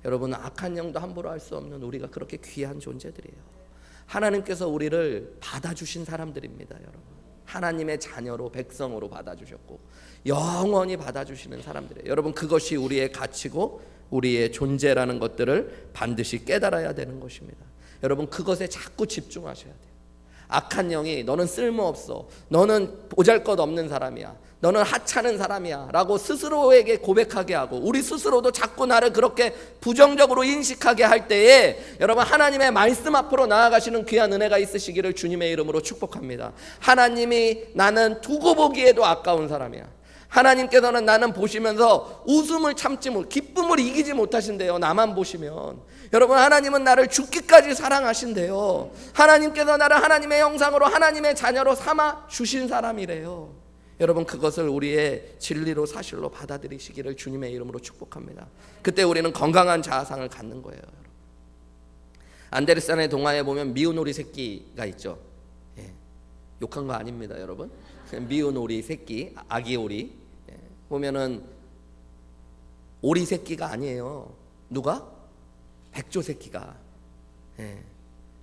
여러분, 악한 영도 함부로 할 수 없는 우리가 그렇게 귀한 존재들이에요. 하나님께서 우리를 받아주신 사람들입니다. 여러분, 하나님의 자녀로, 백성으로 받아주셨고 영원히 받아주시는 사람들이에요. 여러분, 그것이 우리의 가치고 우리의 존재라는 것들을 반드시 깨달아야 되는 것입니다. 여러분, 그것에 자꾸 집중하셔야 돼요. 악한 영이 너는 쓸모없어, 너는 보잘것없는 사람이야, 너는 하찮은 사람이야 라고 스스로에게 고백하게 하고, 우리 스스로도 자꾸 나를 그렇게 부정적으로 인식하게 할 때에 여러분, 하나님의 말씀 앞으로 나아가시는 귀한 은혜가 있으시기를 주님의 이름으로 축복합니다. 하나님이 나는 두고 보기에도 아까운 사람이야. 하나님께서는 나는 보시면서 웃음을 참지 못, 기쁨을 이기지 못하신대요. 나만 보시면. 여러분, 하나님은 나를 죽기까지 사랑하신대요. 하나님께서 나를 하나님의 형상으로, 하나님의 자녀로 삼아 주신 사람이래요. 여러분, 그것을 우리의 진리로, 사실로 받아들이시기를 주님의 이름으로 축복합니다. 그때 우리는 건강한 자아상을 갖는 거예요. 안데르센의 동화에 보면 미운 오리 새끼가 있죠. 욕한 거 아닙니다, 여러분. 미운 오리 새끼, 아기 오리. 보면은 오리 새끼가 아니에요. 누가? 백조 새끼가.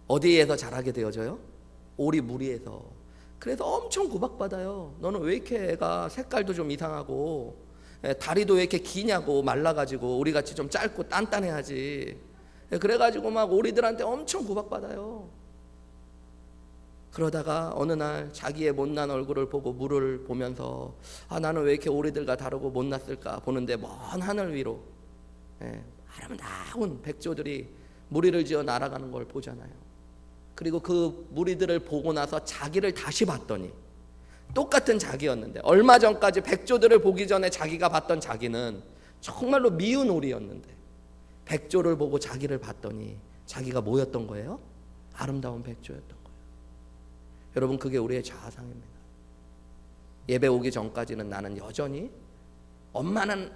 어디에서 자라게 되어져요? 오리 무리에서. 그래서 엄청 구박받아요. 너는 왜 이렇게 애가 색깔도 좀 이상하고 다리도 왜 이렇게 기냐고, 말라가지고 우리같이 좀 짧고 단단해야지. 그래가지고 막 오리들한테 엄청 구박받아요. 그러다가 어느 날 자기의 못난 얼굴을 보고 물을 보면서, 나는 왜 이렇게 오리들과 다르고 못났을까 보는데 먼 하늘 위로 아름다운 백조들이 무리를 지어 날아가는 걸 보잖아요. 그리고 그 무리들을 보고 나서 자기를 다시 봤더니 똑같은 자기였는데, 얼마 전까지 백조들을 보기 전에 자기가 봤던 자기는 정말로 미운 오리였는데, 백조를 보고 자기를 봤더니 자기가 뭐였던 거예요? 아름다운 백조였던 거예요. 여러분, 그게 우리의 자아상입니다. 예배 오기 전까지는 나는 여전히 엄마는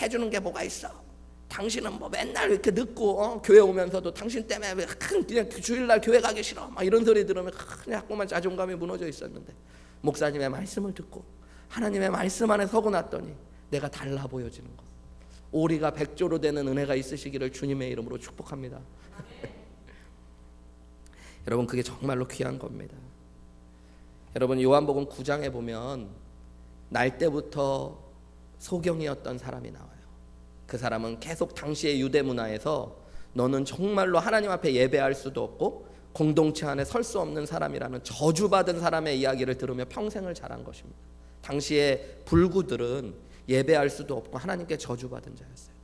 해주는 게 뭐가 있어, 당신은 뭐 맨날 이렇게 늦고 교회 오면서도 당신 때문에 그냥 주일날 교회 가기 싫어 막 이런 소리 들으면 그냥 자꾸만 자존감이 무너져 있었는데, 목사님의 말씀을 듣고 하나님의 말씀 안에 서고 났더니 내가 달라 보여지는 것. 오리가 백조로 되는 은혜가 있으시기를 주님의 이름으로 축복합니다. 여러분, 그게 정말로 귀한 겁니다. 여러분, 요한복음 9장에 보면 날 때부터 소경이었던 사람이 나와요. 그 사람은 계속 당시의 유대 문화에서 너는 정말로 하나님 앞에 예배할 수도 없고 공동체 안에 설 수 없는 사람이라는 저주받은 사람의 이야기를 들으며 평생을 자란 것입니다. 당시의 불구들은 예배할 수도 없고 하나님께 저주받은 자였어요.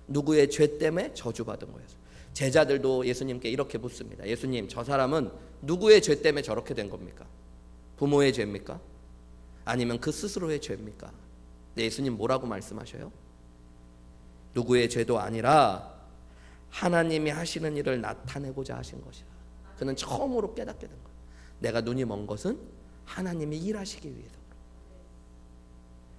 누구의 죄 때문에 저주받은 거였어요. 제자들도 예수님께 이렇게 묻습니다. 예수님, 저 사람은 누구의 죄 때문에 저렇게 된 겁니까? 부모의 죄입니까? 아니면 그 스스로의 죄입니까? 근데 예수님 뭐라고 말씀하셔요? 누구의 죄도 아니라 하나님이 하시는 일을 나타내고자 하신 것이라. 그는 처음으로 깨닫게 된 거예요. 내가 눈이 먼 것은 하나님이 일하시기 위해서.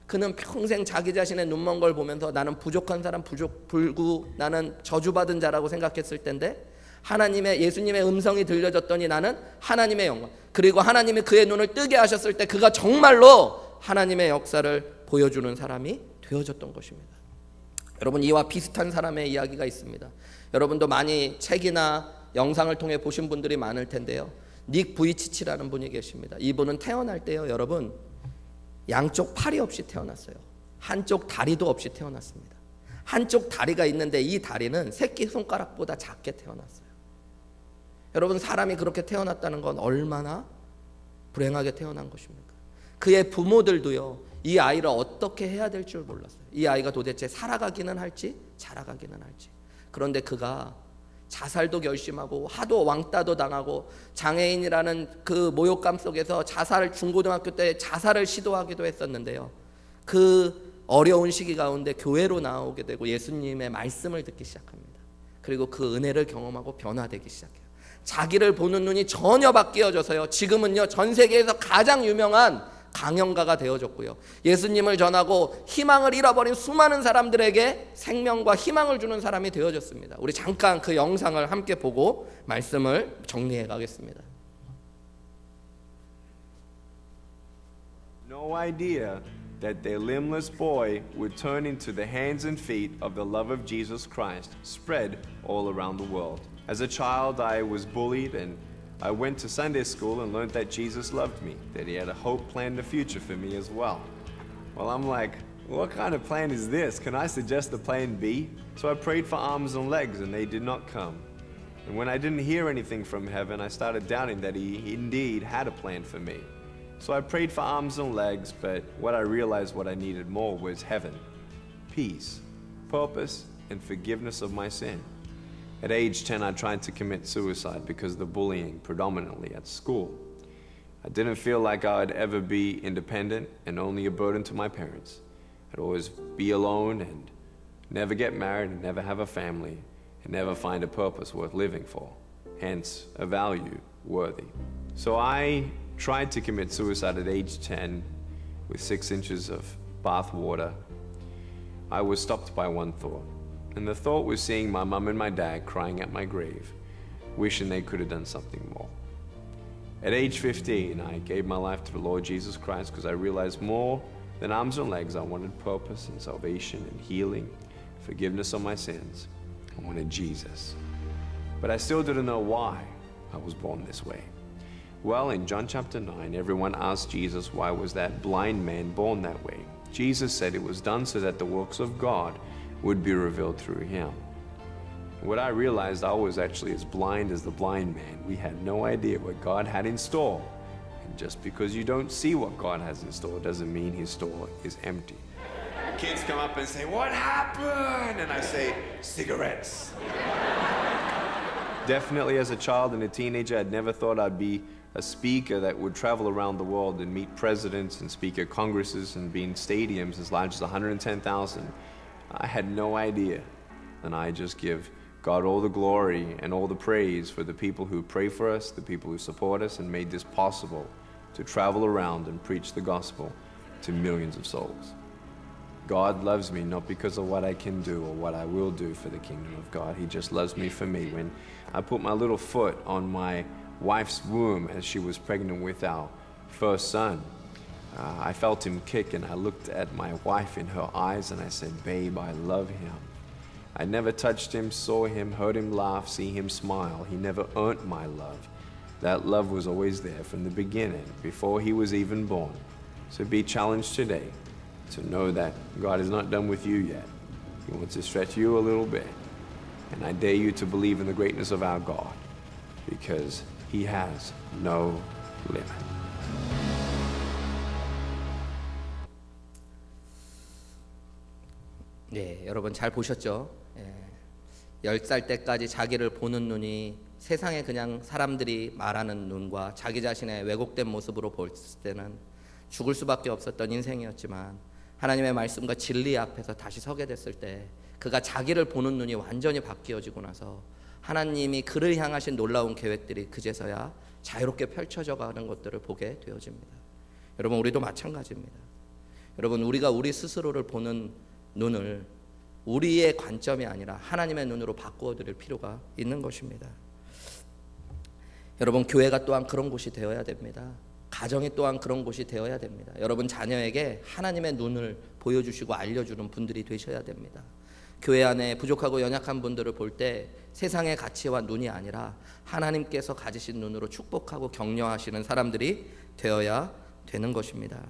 그는 평생 자기 자신의 눈먼 걸 보면서 나는 부족한 사람, 불구, 나는 저주받은 자라고 생각했을 텐데 하나님의, 예수님의 음성이 들려졌더니 나는 하나님의 영광, 그리고 하나님이 그의 눈을 뜨게 하셨을 때 그가 정말로 하나님의 역사를 보여주는 사람이 되어졌던 것입니다. 여러분, 이와 비슷한 사람의 이야기가 있습니다. 여러분도 많이 책이나 영상을 통해 보신 분들이 많을 텐데요. 닉 부이치치라는 분이 계십니다. 이분은 태어날 때요, 여러분, 양쪽 팔이 없이 태어났어요. 한쪽 다리도 없이 태어났습니다. 한쪽 다리가 있는데 이 다리는 새끼손가락보다 작게 태어났어요. 여러분, 사람이 그렇게 태어났다는 건 얼마나 불행하게 태어난 것입니까? 그의 부모들도요, 이 아이를 어떻게 해야 될 줄 몰랐어요. 이 아이가 도대체 살아가기는 할지 자라가기는 할지. 그런데 그가 자살도 결심하고 하도 왕따도 당하고 장애인이라는 그 모욕감 속에서 중고등학교 때 자살을 시도하기도 했었는데요. 그 어려운 시기 가운데 교회로 나오게 되고 예수님의 말씀을 듣기 시작합니다. 그리고 그 은혜를 경험하고 변화되기 시작해요. 자기를 보는 눈이 전혀 바뀌어져서요, 지금은요 전 세계에서 가장 유명한 강연가가 되어졌고요, 예수님을 전하고 희망을 잃어버린 수많은 사람들에게 생명과 희망을 주는 사람이 되어졌습니다. 우리 잠깐 그 영상을 함께 보고 말씀을 정리해 가겠습니다. No idea that their limbless boy would turn into the hands and feet of the love of Jesus Christ, spread all around the world. As a child, I was bullied, and I went to Sunday school and learned that Jesus loved me, that he had a hope, plan, and a future for me as well. Well, I'm like, what kind of plan is this? Can I suggest a plan B? So I prayed for arms and legs, and they did not come. And when I didn't hear anything from heaven, I started doubting that he indeed had a plan for me. So I prayed for arms and legs, but what I realized what I needed more was heaven, peace, purpose, and forgiveness of my sin. At age 10, I tried to commit suicide because of the bullying, predominantly at school. I didn't feel like I would ever be independent and only a burden to my parents. I'd always be alone and never get married and never have a family and never find a purpose worth living for, hence a value worthy. So I tried to commit suicide at age 10 with 6 inches of bath water. I was stopped by one thought. And the thought was seeing my mum and my dad crying at my grave, wishing they could have done something more. At age 15, I gave my life to the Lord Jesus Christ because I realized more than arms and legs, I wanted purpose and salvation and healing, forgiveness of my sins. I wanted Jesus. But I still didn't know why I was born this way. Well, in John chapter 9, everyone asked Jesus why was that blind man born that way. Jesus said it was done so that the works of God would be revealed through him. What I realized, I was actually as blind as the blind man. We had no idea what God had in store. And just because you don't see what God has in store doesn't mean his store is empty. Kids come up and say, "What happened?" And I say, "Cigarettes." Definitely as a child and a teenager, I'd never thought I'd be a speaker that would travel around the world and meet presidents and speak at congresses and be in stadiums as large as 110,000. I had no idea, and I just give God all the glory and all the praise for the people who pray for us, the people who support us, and made this possible to travel around and preach the gospel to millions of souls. God loves me not because of what I can do or what I will do for the kingdom of God. He just loves me for me. When I put my little foot on my wife's womb as she was pregnant with our first son, I felt him kick, and I looked at my wife in her eyes, and I said, "Babe, I love him." I never touched him, saw him, heard him laugh, see him smile. He never earned my love. That love was always there from the beginning, before he was even born. So be challenged today to know that God is not done with you yet. He wants to stretch you a little bit. And I dare you to believe in the greatness of our God, because he has no limit. 네, 여러분 잘 보셨죠? 10살 때까지 자기를 보는 눈이 세상에 그냥 사람들이 말하는 눈과 자기 자신의 왜곡된 모습으로 볼 때는 죽을 수밖에 없었던 인생이었지만, 하나님의 말씀과 진리 앞에서 다시 서게 됐을 때 그가 자기를 보는 눈이 완전히 바뀌어지고 나서 하나님이 그를 향하신 놀라운 계획들이 그제서야 자유롭게 펼쳐져 가는 것들을 보게 되어집니다. 여러분, 우리도 마찬가지입니다. 여러분, 우리가 우리 스스로를 보는 눈을 우리의 관점이 아니라 하나님의 눈으로 바꾸어 드릴 필요가 있는 것입니다. 여러분, 교회가 또한 그런 곳이 되어야 됩니다. 가정이 또한 그런 곳이 되어야 됩니다. 여러분 자녀에게 하나님의 눈을 보여주시고 알려주는 분들이 되셔야 됩니다. 교회 안에 부족하고 연약한 분들을 볼 때 세상의 가치와 눈이 아니라 하나님께서 가지신 눈으로 축복하고 격려하시는 사람들이 되어야 되는 것입니다.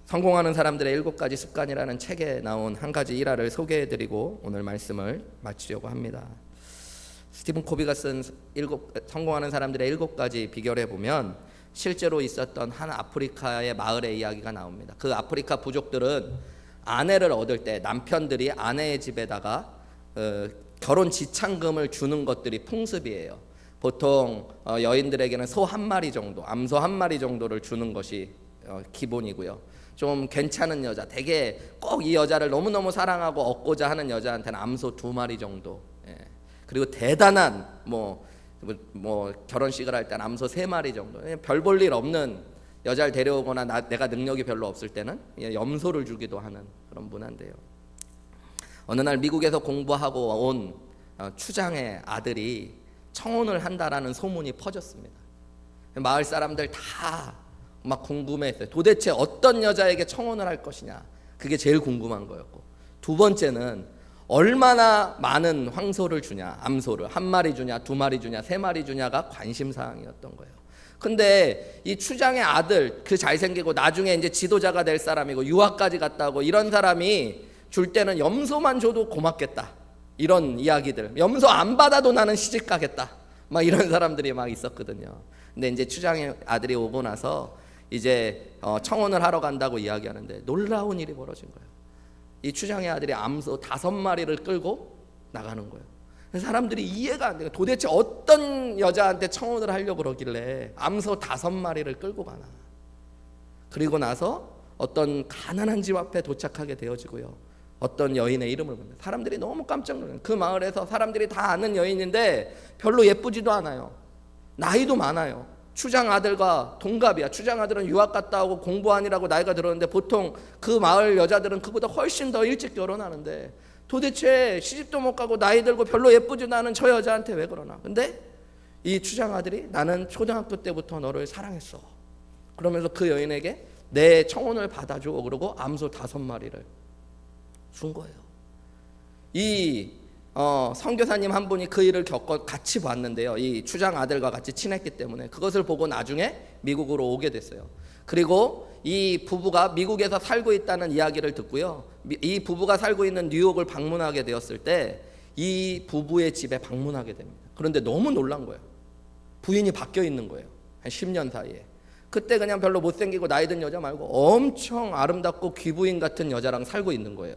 성공하는 사람들의 7가지 습관이라는 책에 나온 한 가지 일화를 소개해드리고 오늘 말씀을 마치려고 합니다. 스티븐 코비가 쓴 성공하는 사람들의 7가지 비결에 보면 실제로 있었던 한 아프리카의 마을의 이야기가 나옵니다. 그 아프리카 부족들은 아내를 얻을 때 남편들이 아내의 집에다가 결혼 지참금을 주는 것들이 풍습이에요. 보통 여인들에게는 소 한 마리 정도, 암소 한 마리 정도를 주는 것이 기본이고요. 좀 괜찮은 여자, 되게 꼭 이 여자를 너무너무 사랑하고 얻고자 하는 여자한테는 암소 2마리 정도, 그리고 대단한 뭐 결혼식을 할 때는 암소 3마리 정도, 별 볼 일 없는 여자를 데려오거나 내가 능력이 별로 없을 때는 염소를 주기도 하는 그런 문화인데요. 어느 날 미국에서 공부하고 온 추장의 아들이 청혼을 한다라는 소문이 퍼졌습니다. 마을 사람들 다 막 궁금해했어요. 도대체 어떤 여자에게 청혼을 할 것이냐, 그게 제일 궁금한 거였고, 두 번째는 얼마나 많은 황소를 주냐, 암소를 1마리 주냐, 2마리 주냐, 3마리 주냐가 관심사항이었던 거예요. 근데 이 추장의 아들, 그 잘생기고 나중에 이제 지도자가 될 사람이고 유학까지 갔다 오고 이런 사람이 줄 때는 염소만 줘도 고맙겠다, 이런 이야기들, 염소 안 받아도 나는 시집 가겠다, 막 이런 사람들이 막 있었거든요. 근데 이제 추장의 아들이 오고 나서 이제 청혼을 하러 간다고 이야기하는데 놀라운 일이 벌어진 거예요. 이 추장의 아들이 암소 5마리를 끌고 나가는 거예요. 사람들이 이해가 안 돼요. 도대체 어떤 여자한테 청혼을 하려고 그러길래 암소 5마리를 끌고 가나. 그리고 나서 어떤 가난한 집 앞에 도착하게 되어지고요. 어떤 여인의 이름을 봅니다. 사람들이 너무 깜짝 놀라요. 그 마을에서 사람들이 다 아는 여인인데 별로 예쁘지도 않아요. 나이도 많아요. 추장 아들과 동갑이야. 추장 아들은 유학 갔다 오고 공부하느라고 나이가 들었는데 보통 그 마을 여자들은 그보다 훨씬 더 일찍 결혼하는데 도대체 시집도 못 가고 나이 들고 별로 예쁘지도 않은 저 여자한테 왜 그러나. 근데 이 추장 아들이 나는 초등학교 때부터 너를 사랑했어, 그러면서 그 여인에게 내 청혼을 받아줘, 그러고 암소 5마리를 준 거예요. 이 선교사님 한 분이 그 일을 같이 봤는데요. 이 추장 아들과 같이 친했기 때문에 그것을 보고 나중에 미국으로 오게 됐어요. 그리고 이 부부가 미국에서 살고 있다는 이야기를 듣고요. 이 부부가 살고 있는 뉴욕을 방문하게 되었을 때 이 부부의 집에 방문하게 됩니다. 그런데 너무 놀란 거예요. 부인이 바뀌어 있는 거예요. 한 10년 사이에. 그때 그냥 별로 못생기고 나이 든 여자 말고 엄청 아름답고 귀부인 같은 여자랑 살고 있는 거예요.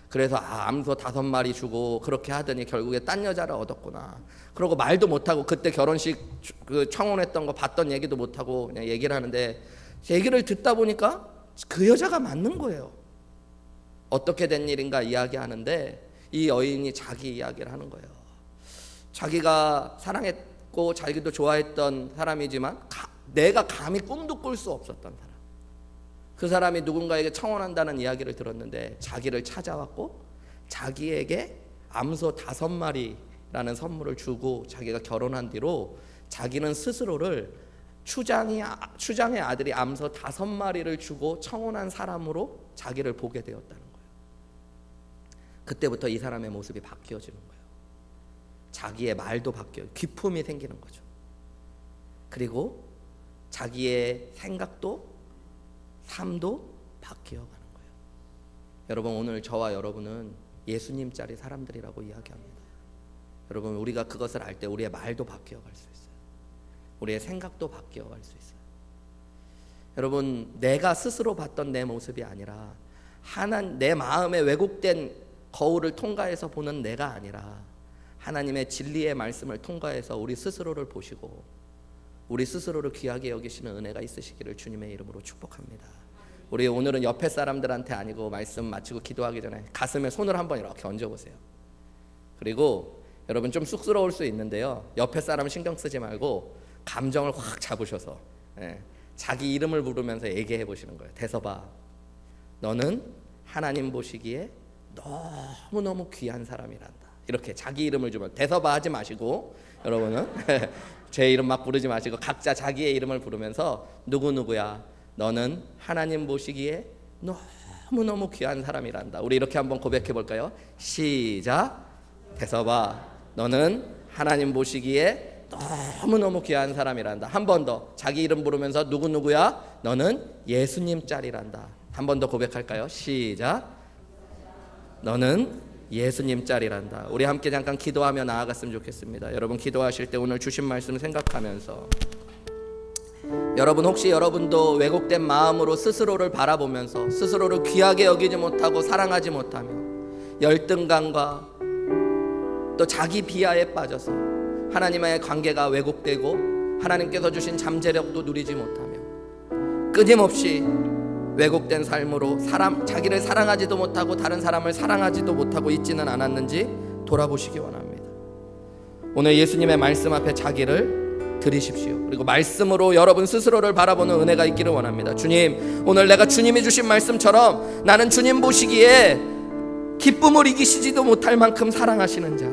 그래서 암소 5마리 주고 그렇게 하더니 결국에 딴 여자를 얻었구나. 그러고 말도 못하고 그때 결혼식 그 청혼했던 거 봤던 얘기도 못하고 그냥 얘기를 하는데, 얘기를 듣다 보니까 그 여자가 맞는 거예요. 어떻게 된 일인가 이야기하는데 이 여인이 자기 이야기를 하는 거예요. 자기가 사랑했고 자기도 좋아했던 사람이지만 내가 감히 꿈도 꿀 수 없었던 사람. 그 사람이 누군가에게 청혼한다는 이야기를 들었는데 자기를 찾아왔고 자기에게 암소 5마리라는 선물을 주고 자기가 결혼한 뒤로 자기는 스스로를 추장의 아들이 암소 5마리를 주고 청혼한 사람으로 자기를 보게 되었다는 거예요. 그때부터 이 사람의 모습이 바뀌어지는 거예요. 자기의 말도 바뀌어요. 기품이 생기는 거죠. 그리고 자기의 생각도 삶도 바뀌어가는 거예요. 여러분, 오늘 저와 여러분은 예수님짜리 사람들이라고 이야기합니다. 여러분, 우리가 그것을 알 때 우리의 말도 바뀌어갈 수 있어요. 우리의 생각도 바뀌어갈 수 있어요. 여러분, 내가 스스로 봤던 내 모습이 아니라 내 마음에 왜곡된 거울을 통과해서 보는 내가 아니라 하나님의 진리의 말씀을 통과해서 우리 스스로를 보시고 우리 스스로를 귀하게 여기시는 은혜가 있으시기를 주님의 이름으로 축복합니다. 우리 오늘은 옆에 사람들한테 아니고 말씀 마치고 기도하기 전에 가슴에 손을 한번 이렇게 얹어보세요. 그리고 여러분, 좀 쑥스러울 수 있는데요, 옆에 사람 신경 쓰지 말고 감정을 확 잡으셔서 자기 이름을 부르면서 얘기해 보시는 거예요. 대서봐, 너는 하나님 보시기에 너무너무 귀한 사람이란다. 이렇게 자기 이름을 주면, 대서봐 하지 마시고 여러분은 제 이름 막 부르지 마시고 각자 자기의 이름을 부르면서 누구누구야, 너는 하나님 보시기에 너무너무 귀한 사람이란다. 우리 이렇게 한번 고백해 볼까요? 시작. 대서봐, 너는 하나님 보시기에 너무너무 귀한 사람이란다. 한 번 더 자기 이름 부르면서 누구누구야, 너는 예수님 짤이란다. 한 번 더 고백할까요? 시작. 너는 예수님 짤이란다. 우리 함께 잠깐 기도하며 나아갔으면 좋겠습니다. 여러분, 기도하실 때 오늘 주신 말씀 생각하면서, 여러분, 혹시 여러분도 왜곡된 마음으로 스스로를 바라보면서 스스로를 귀하게 여기지 못하고 사랑하지 못하며 열등감과 또 자기 비하에 빠져서 하나님과의 관계가 왜곡되고 하나님께서 주신 잠재력도 누리지 못하며 끊임없이 왜곡된 삶으로 자기를 사랑하지도 못하고 다른 사람을 사랑하지도 못하고 있지는 않았는지 돌아보시기 원합니다. 오늘 예수님의 말씀 앞에 자기를 드리십시오. 그리고 말씀으로 여러분 스스로를 바라보는 은혜가 있기를 원합니다. 주님, 오늘 내가 주님이 주신 말씀처럼 나는 주님 보시기에 기쁨을 이기시지도 못할 만큼 사랑하시는 자,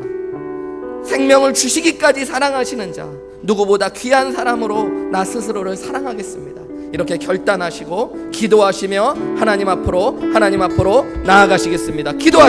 생명을 주시기까지 사랑하시는 자, 누구보다 귀한 사람으로 나 스스로를 사랑하겠습니다. 이렇게 결단하시고 기도하시며 하나님 앞으로 나아가시겠습니다. 기도하시죠.